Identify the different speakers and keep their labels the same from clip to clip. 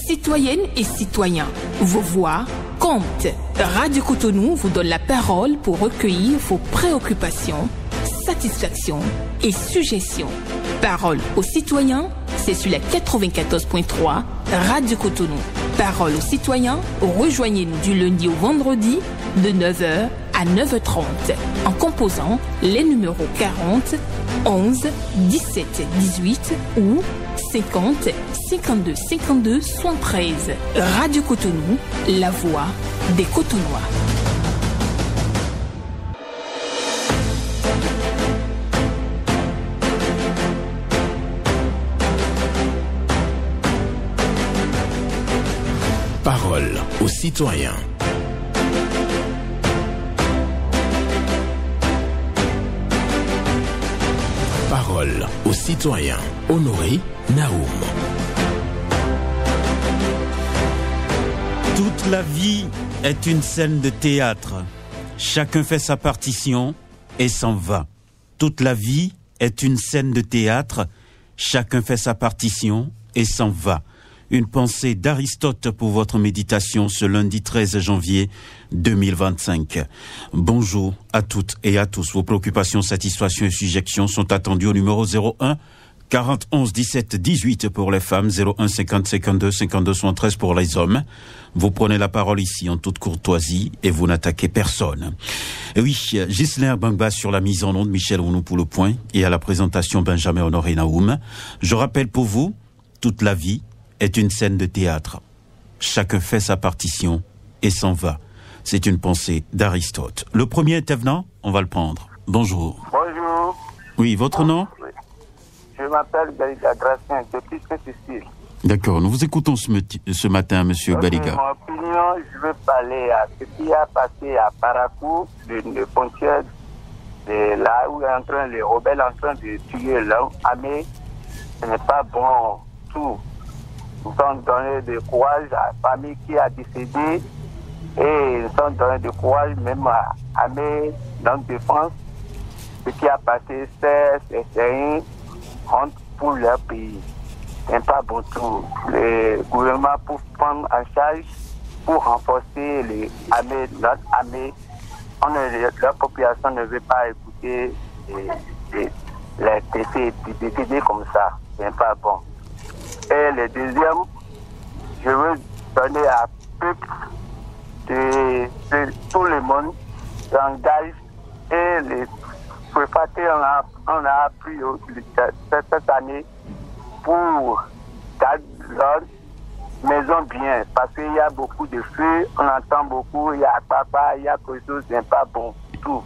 Speaker 1: Citoyennes et citoyens, vos voix comptent. Radio Cotonou vous donne la parole pour recueillir vos préoccupations, satisfactions et suggestions. Parole aux citoyens, c'est sur la 94.3 Radio Cotonou. Parole aux citoyens, rejoignez-nous du lundi au vendredi de 9h à 9h30 en composant les numéros 40 11 17 18 ou 50 52 52 73. Radio Cotonou, la voix des Cotonois.
Speaker 2: Parole aux citoyens. Parole aux citoyens. Honoré Naoum.
Speaker 3: Toute la vie est une scène de théâtre. Chacun fait sa partition et s'en va. Toute la vie est une scène de théâtre. Chacun fait sa partition et s'en va. Une pensée d'Aristote pour votre méditation ce lundi 13 janvier 2025. Bonjour à toutes et à tous. Vos préoccupations, satisfactions et suggestions sont attendues au numéro 01 40 11 17 18 pour les femmes, 01 50 52 52 73 pour les hommes. Vous prenez la parole ici en toute courtoisie et vous n'attaquez personne. Et oui, Ghislain Bangba sur la mise en onde, Michel Ounou pour le point et à la présentation Benjamin Honoré Naoum. Je rappelle pour vous, toute la vie est une scène de théâtre. Chacun fait sa partition et s'en va. C'est une pensée d'Aristote. Le premier intervenant, on va le prendre. Bonjour.
Speaker 4: Bonjour.
Speaker 3: Oui, votre nom?
Speaker 4: Je m'appelle Baliga Gracien, depuis Saint-Cécile.
Speaker 3: D'accord, nous vous écoutons ce matin, monsieur Baliga.
Speaker 4: Mon opinion, je veux parler à ce qui a passé à Parakou, le frontière de là où les rebelles en train de tuer l'armée. Ce n'est pas bon tout. Nous sommes donnés de courage à la famille qui a décédé et nous sommes donnés de courage même à l'armée défense. Ce qui a passé, c'est une honte pour leur pays. Ce n'est pas bon tout. Le gouvernement pour prendre en charge, pour renforcer notre armée, la population ne veut pas écouter les décédés comme ça. Ce n'est pas bon. Et le deuxième, je veux donner à peuple de tout le monde s'engage et les préfacteurs on a appris cette année pour garder leur maison bien parce qu'il y a beaucoup de feux, on entend beaucoup, il y a papa, il y a quelque chose qui n'est pas bon tout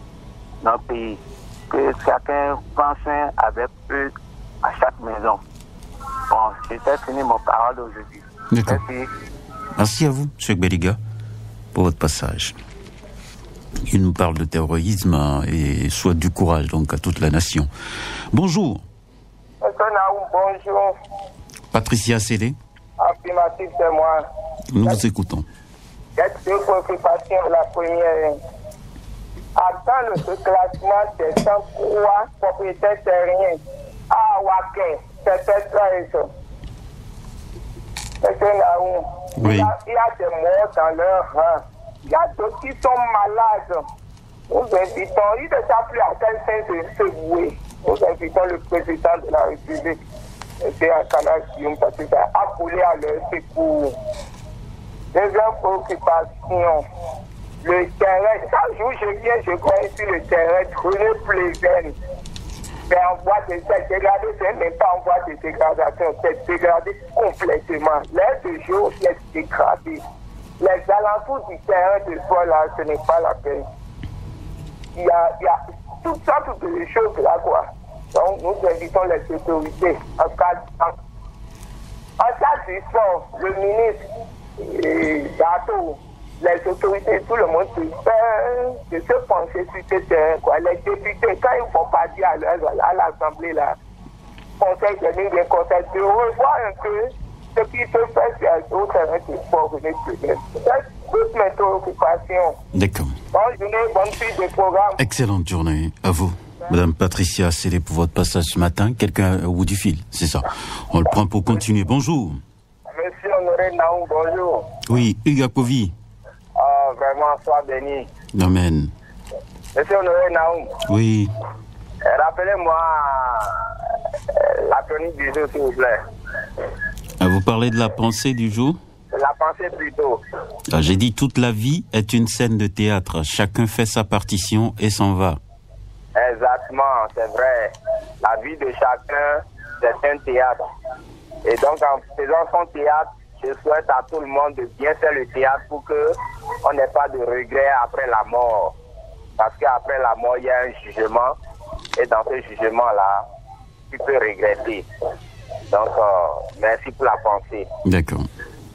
Speaker 4: dans le pays. Que chacun prend soin avec eux à chaque maison. Bon, c'était fini mon parole aujourd'hui.
Speaker 3: D'accord.
Speaker 4: Merci.
Speaker 3: Merci à vous, M. Baliga, pour votre passage. Il nous parle de terrorisme et souhaite du courage donc à toute la nation. Bonjour.
Speaker 4: Monsieur Naoum, bonjour.
Speaker 3: Patricia Célé.
Speaker 4: Affirmatif, c'est moi.
Speaker 3: Nous vous écoutons.
Speaker 4: Il y a deux préoccupations. La première, attendre ce classement des 103 propriétaires terriens à Waké. C'est ça. Monsieur Naoum,
Speaker 3: Oui.
Speaker 4: il y a des morts dans leur rang. Il y a d'autres qui sont malades. Nous invitons, il ne sait plus à quel sens de se vouer. Nous invitons le président de la République, M. Akana Guillaume, parce que ça a appelé à leur secours. Deuxième préoccupation, le terrain. Chaque jour je viens, je vois ici le terrain de René Pléven. Mais on voit des dégradés, c'est même pas en voie de dégradation, c'est dégradé complètement. L'air de jour est dégradé. Les alentours du terrain de soi là, ce n'est pas la peine. Il y a toutes sortes de choses là, quoi. Donc, nous invitons les autorités. En cas du sport, le ministre, Dato, les autorités, tout le monde de se pencher sur ce terrain, quoi. Les députés, quand ils ne vont pas dire à l'Assemblée, là, conseil de ligne des conseils, de revoir un peu ce qui se fait au terrain de sport. C'est toute mes préoccupations.
Speaker 3: D'accord.
Speaker 4: Bonne journée, bonne suite de programme.
Speaker 3: Excellente journée à vous. Madame Patricia Célé pour votre passage ce matin. Quelqu'un au bout du fil, c'est ça. On le prend pour continuer. Bonjour.
Speaker 4: Monsieur Honoré Naoum, bonjour.
Speaker 3: Oui, Hugues Akpovi.
Speaker 4: Oh, vraiment, sois béni.
Speaker 3: Amen.
Speaker 4: Monsieur Honoré Naoum.
Speaker 3: Oui.
Speaker 4: Rappelez-moi la chronique du jour, s'il vous plaît.
Speaker 3: Vous parlez de la pensée du jour?
Speaker 4: La pensée plutôt.
Speaker 3: J'ai dit toute la vie est une scène de théâtre. Chacun fait sa partition et s'en va.
Speaker 4: Exactement, c'est vrai. La vie de chacun, c'est un théâtre. Et donc, en faisant son théâtre, je souhaite à tout le monde de bien faire le théâtre pour qu'on n'ait pas de regrets après la mort. Parce qu'après la mort, il y a un jugement. Et dans ce jugement-là, tu peux regretter. Donc, merci pour la pensée.
Speaker 3: D'accord.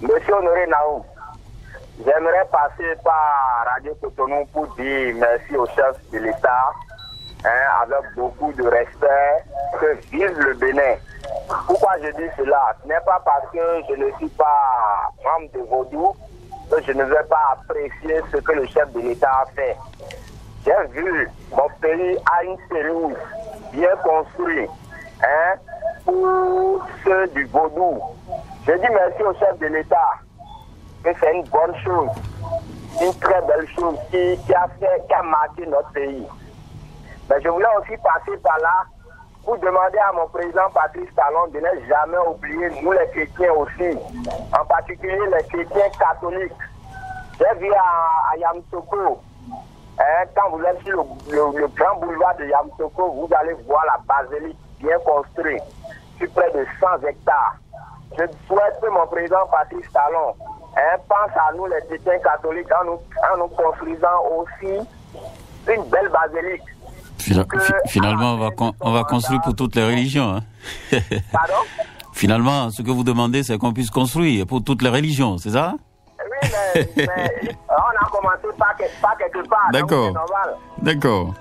Speaker 4: Monsieur Honoré Naoum, j'aimerais passer par Radio Cotonou pour dire merci au chef de l'État, avec beaucoup de respect, que vive le Bénin. Pourquoi je dis cela? Ce n'est pas parce que je ne suis pas membre de Vaudou que je ne vais pas apprécier ce que le chef de l'État a fait. J'ai vu mon pays à une pelouse bien construite, pour ceux du Vaudou. Je dis merci au chef de l'État, que c'est une bonne chose, une très belle chose qui a marqué notre pays. Mais je voulais aussi passer par là pour demander à mon président Patrice Talon de ne jamais oublier nous les chrétiens aussi, en particulier les chrétiens catholiques. J'ai vu à Yamoussoukro, quand vous êtes sur le grand boulevard de Yamoussoukro, vous allez voir la basilique bien construite sur près de 100 hectares. Je souhaite que mon président Patrice Talon pense à nous les chrétiens catholiques en nous construisant aussi une belle basilique.
Speaker 3: Finalement, on va construire pour toutes les religions.
Speaker 4: Pardon?
Speaker 3: Finalement, ce que vous demandez, c'est qu'on puisse construire pour toutes les religions, c'est ça?
Speaker 4: Oui, mais on a commencé par quelque part.
Speaker 3: D'accord.
Speaker 4: Donc c'est normal.
Speaker 3: D'accord.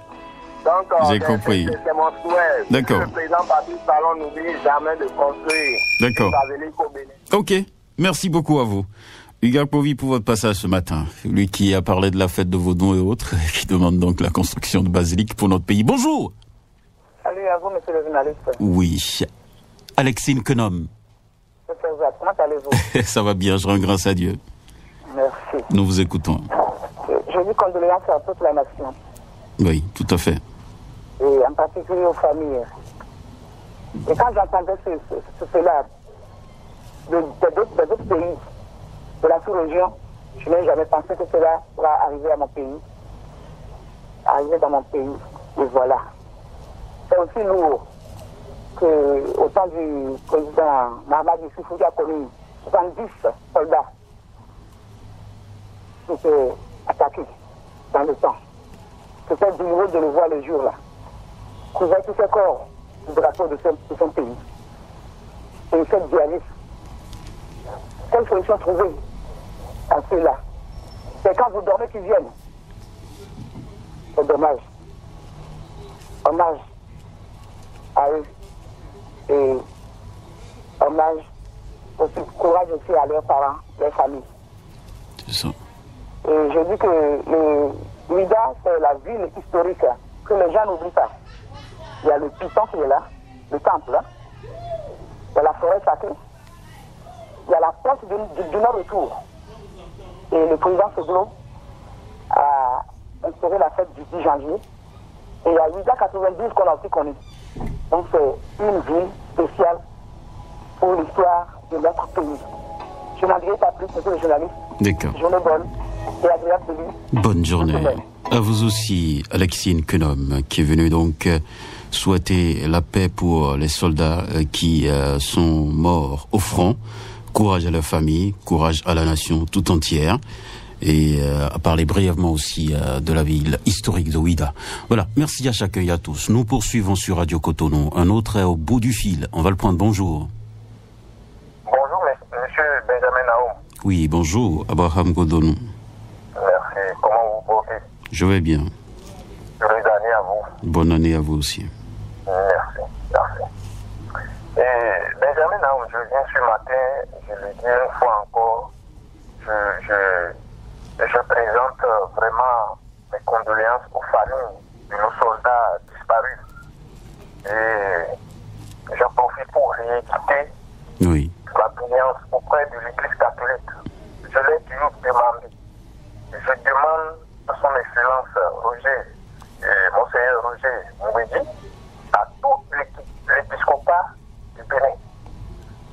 Speaker 4: Donc,
Speaker 3: j'ai compris.
Speaker 4: C'est mon souhait.
Speaker 3: D'accord.
Speaker 4: Que le président Patrice Talon n'oublie jamais de construire.
Speaker 3: D'accord.
Speaker 4: Une basilique au Bénin.
Speaker 3: Ok. Merci beaucoup à vous. Hugues Akpovi pour votre passage ce matin. Lui qui a parlé de la fête de Vaudon et autres, qui demande donc la construction de basilique pour notre pays. Bonjour.
Speaker 5: Salut à vous, monsieur le journaliste.
Speaker 3: Oui. Alexine Kenom.
Speaker 5: Comment allez-vous?
Speaker 3: Ça va bien, je rends grâce à Dieu.
Speaker 5: Merci.
Speaker 3: Nous vous écoutons.
Speaker 5: Je dis condoléances à toute la nation.
Speaker 3: Oui, tout à fait.
Speaker 5: Et en particulier aux familles. Et quand j'entendais cela d'autres pays, de la sous-région, je n'ai jamais pensé que cela pourra arriver à mon pays, arriver dans mon pays. Et voilà. C'est aussi lourd que, au temps du président Mahamat Issoufou qui a connu 70 soldats qui étaient attaqués dans le temps. C'était douloureux de le voir le jour là. Couvert tous ses corps du drapeau de son pays. Et cette djihadiste. Quelle solution trouver à ceux-là? C'est quand vous dormez qu'ils viennent. C'est dommage. Hommage à eux. Et hommage aussi, courage aussi à leurs parents, leurs familles.
Speaker 3: C'est ça.
Speaker 5: Et je dis que le Ouidah, c'est la ville historique que les gens n'oublient pas. Il y a le Python qui est là, le temple, il y a la forêt sacrée, il y a la porte du non-retour. Et le président Seglo a instauré la fête du 10 janvier. Et il y a Ouidah 92 qu'on a aussi connu. Donc c'est une ville spéciale pour l'histoire de notre pays. Je n'en dirai pas plus, monsieur le journaliste.
Speaker 3: D'accord.
Speaker 5: Journée bonne et agréable de lui.
Speaker 3: Bonne journée. À vous aussi, Alexine Kenom, qui est venue donc souhaiter la paix pour les soldats qui sont morts au front. Courage à leur famille, courage à la nation tout entière. Et à parler brièvement aussi de la ville historique de Ouidah. Voilà, merci à chacun et à tous. Nous poursuivons sur Radio Cotonou. Un autre est au bout du fil. On va le prendre. Bonjour.
Speaker 4: Bonjour, monsieur Benjamin Naoum.
Speaker 3: Oui, bonjour, Abraham Godonou.
Speaker 4: Merci. Comment vous portez?
Speaker 3: Je vais bien.
Speaker 4: Heureuse année à vous.
Speaker 3: Bonne année à vous aussi.
Speaker 4: Merci. Et Benjamin Naoum, je viens ce matin, je le dis une fois encore, je présente vraiment mes condoléances aux familles de nos soldats disparus. Et j'en profite pour rééditer
Speaker 3: Oui.
Speaker 4: ma
Speaker 6: ma priance auprès de l'Église catholique. Je l'ai toujours demandé. Je demande à son Excellence Monseigneur Roger Mouidi, à tout l'épiscopat du Bénin.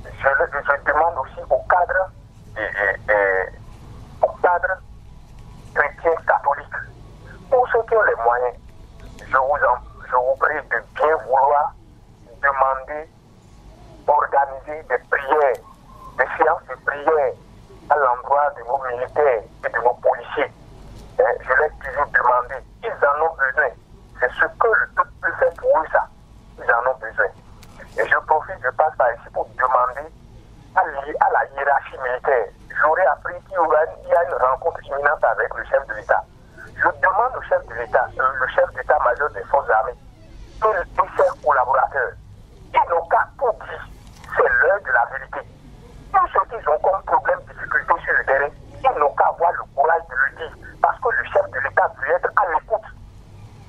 Speaker 6: Je demande aussi aux cadres chrétiens catholiques, pour ceux qui ont les moyens, je vous prie de bien vouloir demander, organiser des prières, des séances de prière à l'endroit de nos militaires et de nos policiers. Je l'ai toujours demandé. Ils en ont besoin. C'est ce que le peuple peut faire pour eux, ça. Ils en ont besoin. Et je profite, je passe par ici pour demander à la hiérarchie militaire. J'aurais appris qu'il y a une rencontre imminente avec le chef de l'État. Je demande au chef de l'État, le chef d'état-major des forces armées, et ses collaborateurs, ils n'ont qu'à tout dire. C'est l'heure de la vérité. Tous ceux qui ont comme problème, difficulté sur le terrain, ils n'ont qu'à avoir le courage de le dire. Parce que le chef de l'État peut être à l'écoute.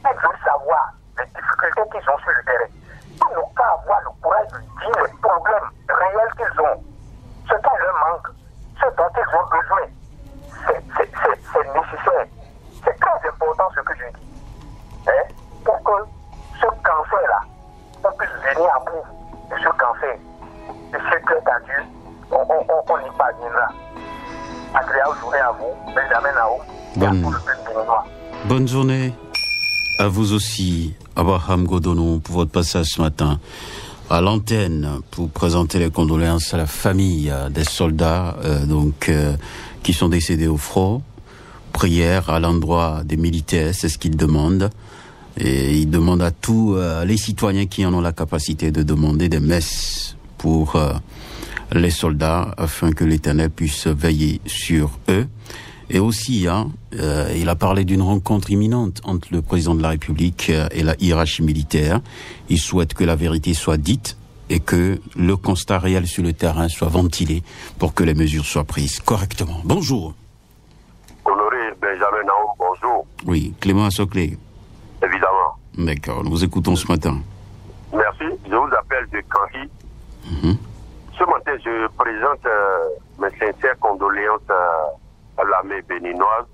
Speaker 6: Ils veulent savoir les difficultés qu'ils ont sur le terrain. Ils n'ont qu'à avoir le courage de dire les problèmes réels qu'ils ont. Ce qui leur manque, ce dont ils ont besoin. C'est nécessaire. C'est très important ce que je dis. Pour que ce cancer-là, on puisse venir à bout de ce cancer. Et c'est que à Dieu, on y parviendra. Agréable journée à vous, Benjamin Nao, et à tout le peuple béninois.
Speaker 3: Bonne journée à vous aussi, Abraham Godonou, pour votre passage ce matin à l'antenne pour présenter les condoléances à la famille des soldats qui sont décédés au front. Prière à l'endroit des militaires, c'est ce qu'ils demandent. Et ils demandent à tous les citoyens qui en ont la capacité de demander des messes pour les soldats afin que l'Éternel puisse veiller sur eux. Et aussi, il a parlé d'une rencontre imminente entre le président de la République et la hiérarchie militaire. Il souhaite que la vérité soit dite et que le constat réel sur le terrain soit ventilé pour que les mesures soient prises correctement. Bonjour.
Speaker 6: Honoré Benjamin Naoum, bonjour.
Speaker 3: Oui, Clément Soclé.
Speaker 6: Évidemment.
Speaker 3: D'accord, nous vous écoutons ce matin.
Speaker 6: Merci, je vous appelle de Canry. Ce matin, je présente mes sincères condoléances à l'armée béninoise,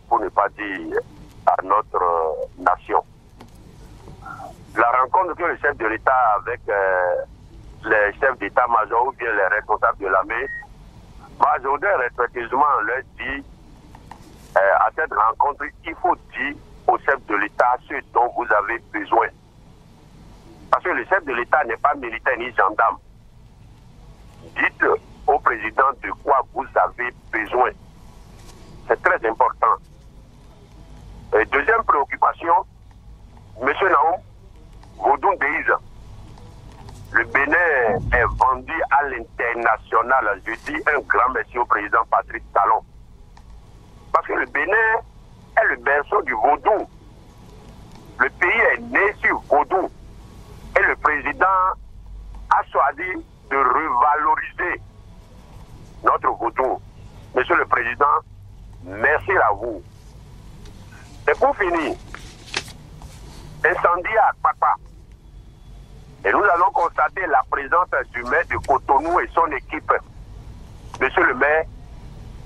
Speaker 6: pour ne pas dire à notre nation. La rencontre que le chef de l'État avec les chefs d'état-major ou bien les responsables de l'armée, moi je voudrais respectueusement leur dire à cette rencontre, il faut dire au chef de l'État ce dont vous avez besoin. Parce que le chef de l'État n'est pas militaire ni gendarme. Dites au président de quoi vous avez besoin. C'est très important. Et deuxième préoccupation, M. Naoum, Vodun Deïs, le Bénin est vendu à l'international. Je dis un grand merci au président Patrice Talon. Parce que le Bénin est le berceau du vaudou. Le pays est né sur vaudou. Et le président a choisi de revaloriser notre vaudou. Monsieur le Président, merci à vous. Et pour finir, incendie à Papa. Et nous allons constater la présence du maire de Cotonou et son équipe. Monsieur le maire,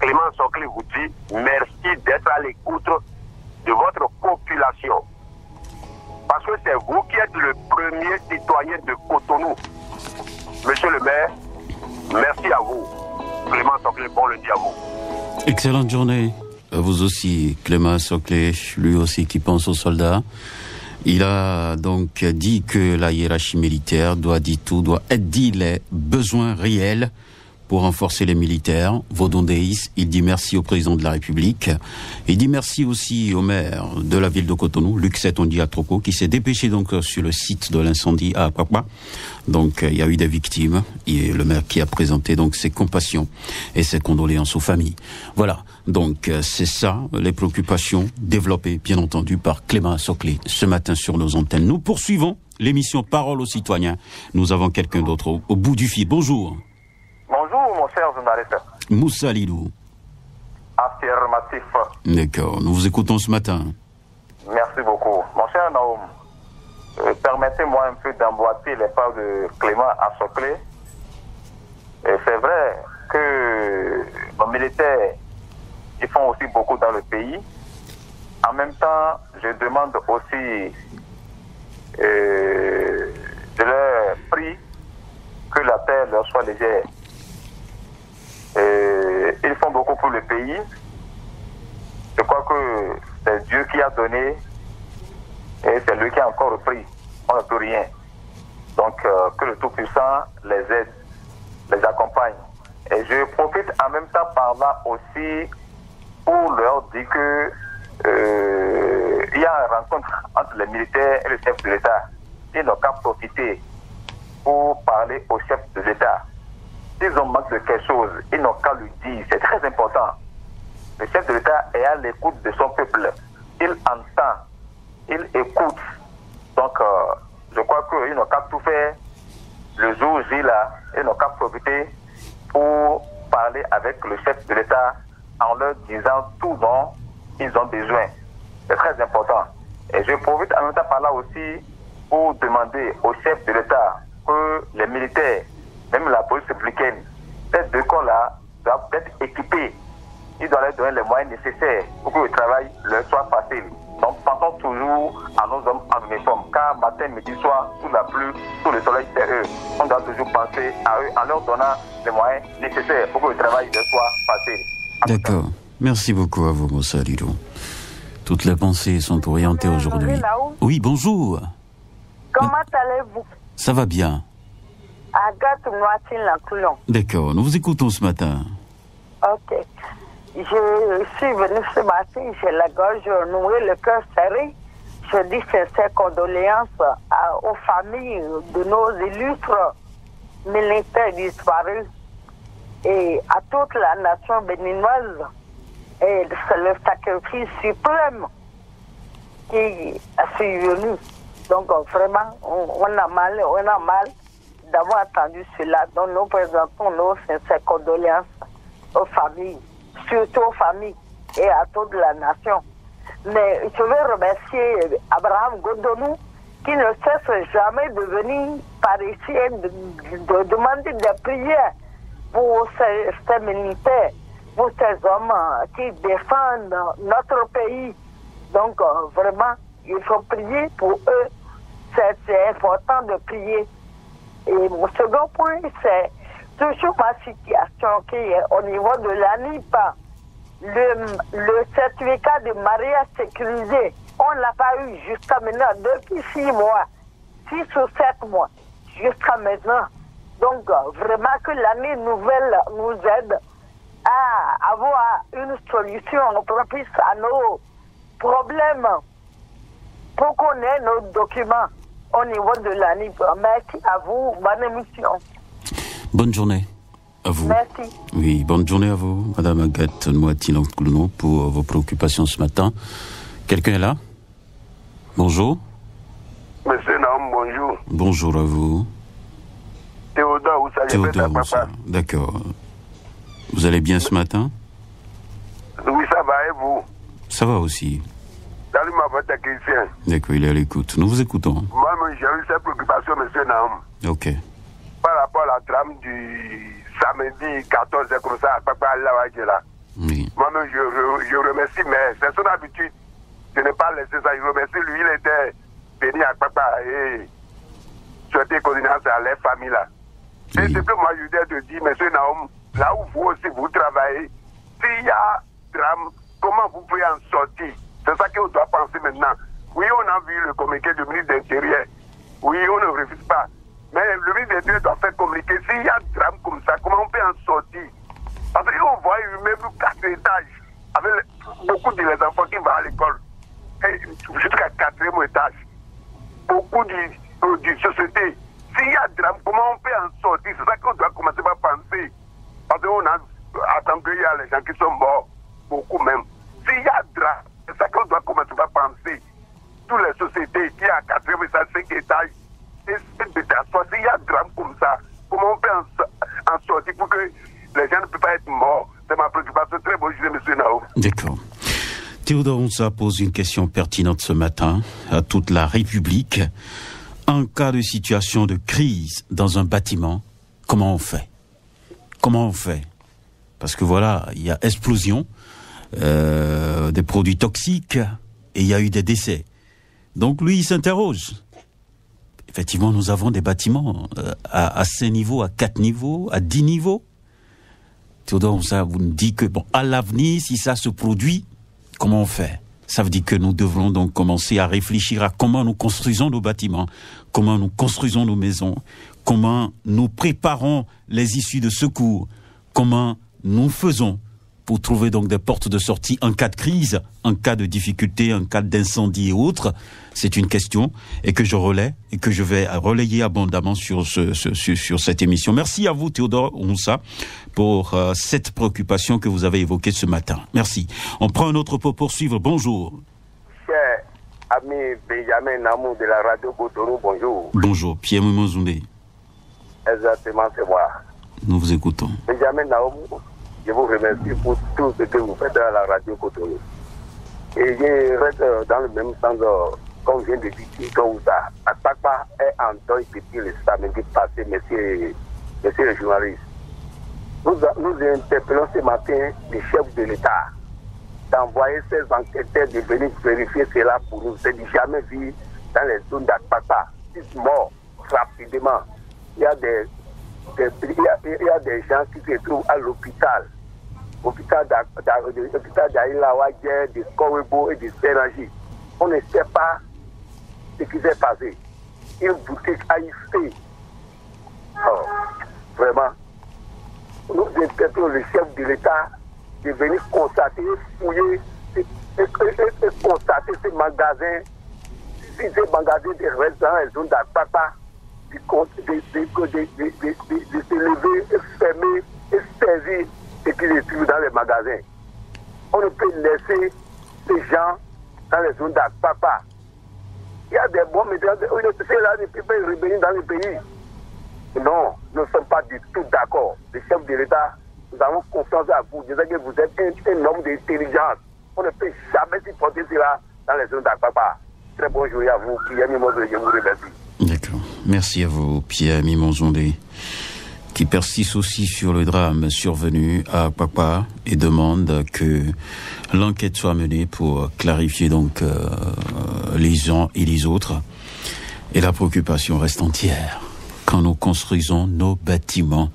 Speaker 6: Clément Soclé vous dit merci d'être à l'écoute de votre population. Parce que c'est vous qui êtes le premier citoyen de Cotonou. Monsieur le maire, merci à vous. Clément Soclé, bon lundi à vous.
Speaker 3: Excellente journée. À vous aussi, Clément Soclé, lui aussi qui pense aux soldats. Il a donc dit que la hiérarchie militaire doit dire les besoins réels pour renforcer les militaires. Vodun Deïs, il dit merci au président de la République. Il dit merci aussi au maire de la ville de Cotonou, Luc Setondi Atroko, qui s'est dépêché donc sur le site de l'incendie à Kwakwa. Donc il y a eu des victimes et le maire qui a présenté donc ses compassions et ses condoléances aux familles. Voilà, donc c'est ça les préoccupations développées bien entendu par Clément Soclé ce matin sur nos antennes. Nous poursuivons l'émission Parole aux citoyens. Nous avons quelqu'un d'autre au bout du fil. Bonjour.
Speaker 7: Bonjour mon cher journaliste.
Speaker 3: Moussa Lilou.
Speaker 7: Affirmatif.
Speaker 3: D'accord, nous vous écoutons ce matin.
Speaker 7: Merci beaucoup. Mon cher Naoum, permettez-moi un peu d'emboîter les pas de Clément Soclé. Et c'est vrai que nos militaires, ils font aussi beaucoup dans le pays. En même temps, je demande aussi, je leur prie que la terre leur soit légère. Ils font beaucoup pour le pays. Je crois que c'est Dieu qui a donné et c'est lui qui a encore repris. On ne peut rien. Donc, que le Tout-Puissant les aide, les accompagne. Et je profite en même temps par là aussi pour leur dire que il y a une rencontre entre les militaires et le chef de l'État. Ils n'ont qu'à profiter pour parler au chef de l'État. S'ils ont manque de quelque chose, ils n'ont qu'à lui dire. C'est très important. Le chef de l'État est à l'écoute de son peuple. Il entend, il écoute. Donc, je crois qu'ils n'ont qu'à tout faire le jour J là. Ils n'ont qu'à profiter pour parler avec le chef de l'État en leur disant tout dont ils ont besoin. C'est très important. Et je profite en même temps par là aussi pour demander au chef de l'État que les militaires, même la police républicaine, ces deux corps-là doivent être équipés. Ils doivent leur donner les moyens nécessaires pour que le travail leur soit facile. Donc pensons toujours à nos hommes en uniforme, car matin, midi, soir, sous la pluie, sous le soleil, c'est eux. On doit toujours penser à eux en leur donnant les moyens nécessaires pour que le travail leur soit facile.
Speaker 3: D'accord. Merci beaucoup à vous, Moussa Lilo. Toutes les pensées sont orientées aujourd'hui. Oui, bonjour.
Speaker 8: Comment allez-vous?
Speaker 3: Ça va bien.
Speaker 8: Agathe Noatin-Lancoulon.
Speaker 3: D'accord, nous vous écoutons ce matin.
Speaker 8: Ok. Je suis venue ce matin, j'ai la gorge nouée, le cœur serré. Je dis sincères condoléances aux familles de nos illustres militaires disparus et à toute la nation béninoise. Et c'est le sacrifice suprême qui a survenu. Donc vraiment, on a mal d'avoir entendu cela. Donc nous présentons nos sincères condoléances aux familles, surtout aux familles et à toute la nation. Mais je veux remercier Abraham Godonou qui ne cesse jamais de venir par ici et de demander des prières pour ces militaires, pour ces hommes qui défendent notre pays. Donc vraiment, il faut prier pour eux. C'est important de prier. Et mon second point, c'est toujours ma situation qui est au niveau de l'ANIP. Le certificat de mariage sécurisé, on ne l'a pas eu jusqu'à maintenant, depuis 6 mois, 6 ou 7 mois, jusqu'à maintenant. Donc, vraiment que l'année nouvelle nous aide à avoir une solution propice à nos problèmes pour qu'on ait nos documents au niveau de l'ANIP. Merci à vous, bonne émission.
Speaker 3: Bonne journée à vous.
Speaker 8: Merci.
Speaker 3: Oui, bonne journée à vous, Madame Agathe Noatin-Lancoulon, pour vos préoccupations ce matin. Quelqu'un est là? Bonjour.
Speaker 9: Monsieur Naum, bonjour.
Speaker 3: Bonjour à vous.
Speaker 9: Théodore, vous allez bien, papa?
Speaker 3: D'accord. Vous allez bien ce matin?
Speaker 9: Oui, ça va, et vous?
Speaker 3: Ça va aussi.
Speaker 9: Salut, ma voix technicien.
Speaker 3: D'accord, il est à l'écoute. Nous vous écoutons.
Speaker 9: Moi, j'ai eu cette préoccupation, monsieur Naum.
Speaker 3: Ok.
Speaker 9: Par rapport à la trame du samedi 14, comme ça, à Papa Lawadjela.
Speaker 3: Oui.
Speaker 9: Moi-même, je remercie, mais c'est son habitude de ne pas laisser ça. Je remercie lui, il était venu à Papa et souhaiter condolence à les familles là. Et c'est que moi, je voudrais te dire, monsieur Naum, là où vous aussi vous travaillez, s'il y a drame, comment vous pouvez en sortir? C'est ça qu'on doit penser maintenant. Oui, on a vu le communiqué du ministre de l'Intérieur. Oui, on ne refuse pas. Mais le ministre de l'Intérieur doit faire communiquer. S'il y a un drame comme ça, comment on peut en sortir? Parce qu'on voit même 4 étages avec beaucoup de les enfants qui vont à l'école. Jusqu'à 4e étage. Beaucoup de sociétés. S'il y a un drame, comment on peut en sortir? C'est ça qu'on doit commencer par penser. Parce qu'on a attendu qu'il y a les gens qui sont morts. Beaucoup même. S'il y a un drame, c'est ça qu'on doit commencer par penser. Toutes les sociétés qui ont 4e étage, 5 étages, s'il y a un drame comme ça, comment on peut en sortir pour que les gens ne peuvent pas être morts? C'est ma préoccupation. Très bonne journée, monsieur Nao.
Speaker 3: D'accord. Théodore Onsa pose une question pertinente ce matin à toute la République. En cas de situation de crise dans un bâtiment, comment on fait? comment on fait? Parce que voilà, il y a explosion des produits toxiques et il y a eu des décès. Donc lui, il s'interroge. Effectivement, nous avons des bâtiments à 5 niveaux, à 4 niveaux, à 10 niveaux. Théodore, ça vous nous dit que bon, à l'avenir, si ça se produit, comment on fait? Ça veut dire que nous devrons donc commencer à réfléchir à comment nous construisons nos bâtiments, comment nous construisons nos maisons, comment nous préparons les issues de secours, comment nous faisons pour trouver donc des portes de sortie en cas de crise, en cas de difficulté, en cas d'incendie et autres. C'est une question et que je relaie et que je vais relayer abondamment sur cette émission. Merci à vous, Théodore Ounsa, pour cette préoccupation que vous avez évoquée ce matin. Merci. On prend un autre pour poursuivre. Bonjour.
Speaker 9: Cher ami Benjamin Namou de la radio Cotonou, bonjour.
Speaker 3: Bonjour. Pierre Mimozoundé.
Speaker 9: Exactement, c'est moi.
Speaker 3: Nous vous écoutons.
Speaker 9: Benjamin Namou, je vous remercie pour tout ce que vous faites à la radio Cotonou. Et je reste dans le même sens qu'on vient de dire comme ça. Akpakpa est en deuil depuis le samedi passé, messieurs les journalistes. Nous interpellons ce matin le chef de l'État d'envoyer ses enquêteurs de venir vérifier cela pour nous. C'est jamais vu dans les zones d'Akpakpa. 6 morts rapidement. Il y a des gens qui se trouvent à l'hôpital. L'hôpital d'Aïlawadje, de Kowebo et de Sérangi. On ne sait pas ce qui s'est passé. Une boutique a fait. Vraiment, nous interpellons le chef de l'État de venir constater, fouiller et constater ces magasins. Si ces magasins restent dans les zones d'Akpakpa, de se lever, et fermer et servir ce qui se trouve dans les magasins. On ne peut laisser ces gens dans les zones d'Akpakpa. Il y a des bons médias, c'est là des people revenir dans le pays. Non, nous ne sommes pas du tout d'accord. Le chef de l'État, nous avons confiance à vous. Je sais que vous êtes un homme d'intelligence. On ne peut jamais supporter cela dans les zones d'Akpakpa. Très bonne journée à vous, Pierre Mimozondé, je vous remercie.
Speaker 3: D'accord. Merci à vous, Pierre Mimozondé, qui persiste aussi sur le drame survenu à Akpakpa et demande que l'enquête soit menée pour clarifier donc les uns et les autres. Et la préoccupation reste entière. Quand nous construisons nos bâtiments,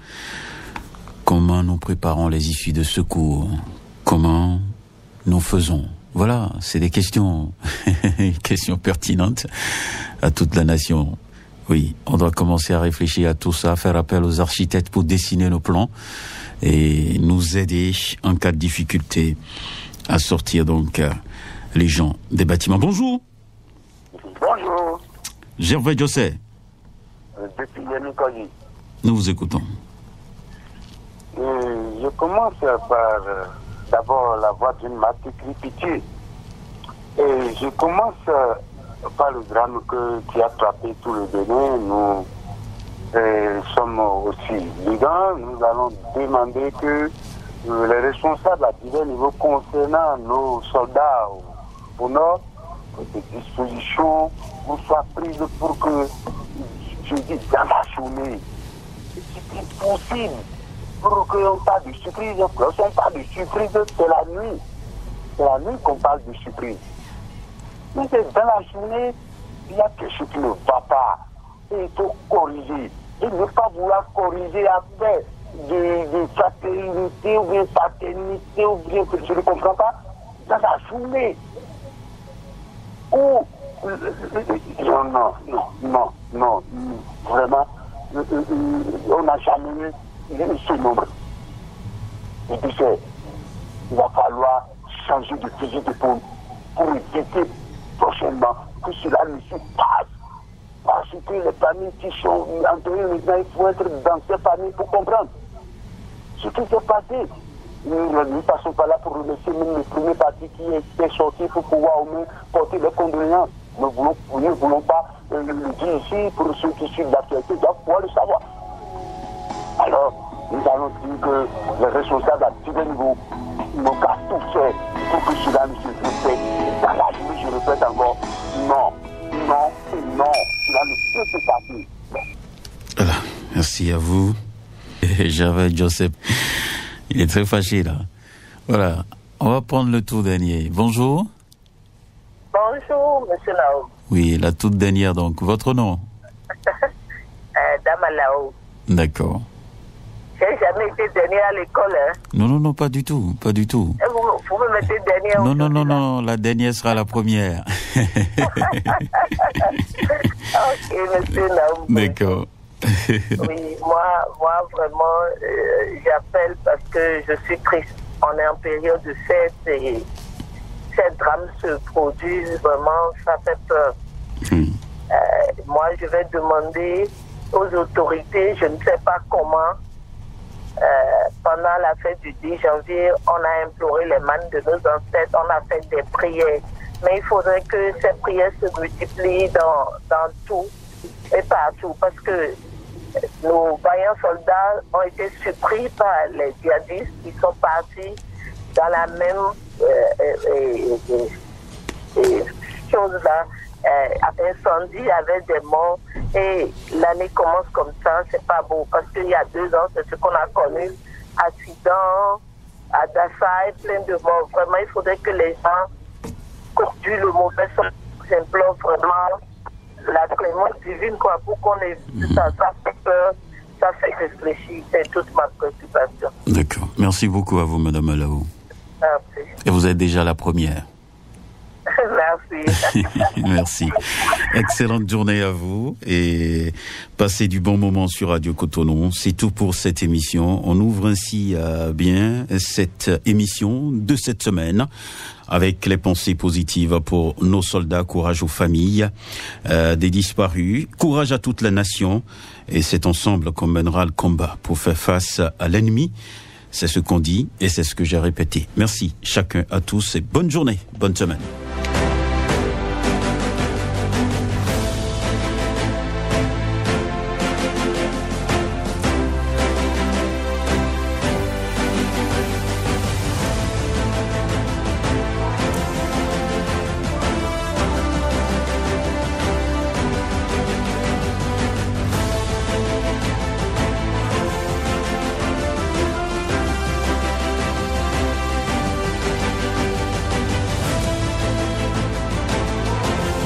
Speaker 3: comment nous préparons les issues de secours, comment nous faisons. Voilà, c'est des questions, questions pertinentes à toute la nation. Oui, on doit commencer à réfléchir à tout ça, faire appel aux architectes pour dessiner nos plans et nous aider en cas de difficulté à sortir donc les gens des bâtiments. Bonjour.
Speaker 9: Bonjour.
Speaker 3: Gervais José.
Speaker 9: Depuis Yémi-Kogi.
Speaker 3: Nous vous écoutons.
Speaker 9: Je commence par d'abord la voix d'une matricule. Et je commence par le drame qui a frappé tout le Bénin. Nous sommes aussi dedans. Nous allons demander que les responsables à divers niveaux concernant nos soldats au nord, que des dispositions soient prises pour que, je dis, dans la journée, c'est possible pour qu'on parle de surprise. Lorsqu'on parle de surprise, c'est la nuit. C'est la nuit qu'on parle de surprise. Mais dans la journée, il y a quelque chose qui ne va pas. Et il faut corriger. Et ne pas vouloir corriger après de fraternité ou bien paternité ou bien que je ne comprends pas. Dans la journée. Ou non. Vraiment, on n'a jamais eu ce nombre. Et puis il va falloir changer de fusil d'épaule pour éviter prochainement que cela ne se passe. Parce que les familles qui sont entourées maintenant, il faut être dans ces familles pour comprendre ce qui s'est passé. Nous ne passons pas là pour remercier même le premier parti qui est sorti pour pouvoir au moins porter les condoléances. Nous ne voulons pas le dire ici pour ceux qui suivent l'actualité, doivent pouvoir le savoir. Alors, nous allons dire que les responsables à divers niveaux n'ont qu'à tout faire pour que cela ne se répète. Dans la journée, je répète encore, non, cela ne peut se passer.
Speaker 3: Voilà, merci à vous. Gervais Joseph. Il est très fâché, là. Voilà. On va prendre le tout dernier. Bonjour.
Speaker 10: Bonjour, monsieur Lao.
Speaker 3: Oui, la toute dernière, donc. Votre nom?
Speaker 10: Dama Lao.
Speaker 3: D'accord.
Speaker 10: J'ai jamais été dernière à l'école, hein?
Speaker 3: Non, pas du tout, pas du tout.
Speaker 10: Et vous me mettez dernière?
Speaker 3: Non, la dernière sera la première.
Speaker 10: Ok, monsieur Lao.
Speaker 3: D'accord.
Speaker 10: Oui, moi vraiment, j'appelle parce que je suis triste. On est en période de fête et ces drames se produisent, vraiment, ça fait peur. Moi, je vais demander aux autorités, je ne sais pas comment, pendant la fête du 10 janvier, on a imploré les mannes de nos ancêtres, on a fait des prières. Mais il faudrait que ces prières se multiplient dans tout et partout, parce que nos vaillants soldats ont été surpris par les djihadistes qui sont partis dans la même chose-là, incendie avec des morts. Et l'année commence comme ça, c'est pas beau, parce qu'il y a 2 ans, c'est ce qu'on a connu, accident, à Dassa et plein de morts. Vraiment, il faudrait que les gens conduisent le mauvais sens, s'implorent vraiment la clémence divine, quoi, pour qu'on ait ça fait peur, ça fait réfléchir, c'est toute ma préoccupation.
Speaker 3: D'accord. Merci beaucoup à vous, Madame Alao.
Speaker 10: Merci.
Speaker 3: Et vous êtes déjà la première.
Speaker 10: Merci.
Speaker 3: Merci. Excellente journée à vous et passez du bon moment sur Radio Cotonou. C'est tout pour cette émission. On ouvre ainsi bien cette émission de cette semaine avec les pensées positives pour nos soldats, courage aux familles des disparus, courage à toute la nation, et c'est ensemble qu'on mènera le combat pour faire face à l'ennemi. C'est ce qu'on dit et c'est ce que j'ai répété. Merci chacun à tous et bonne journée, bonne semaine.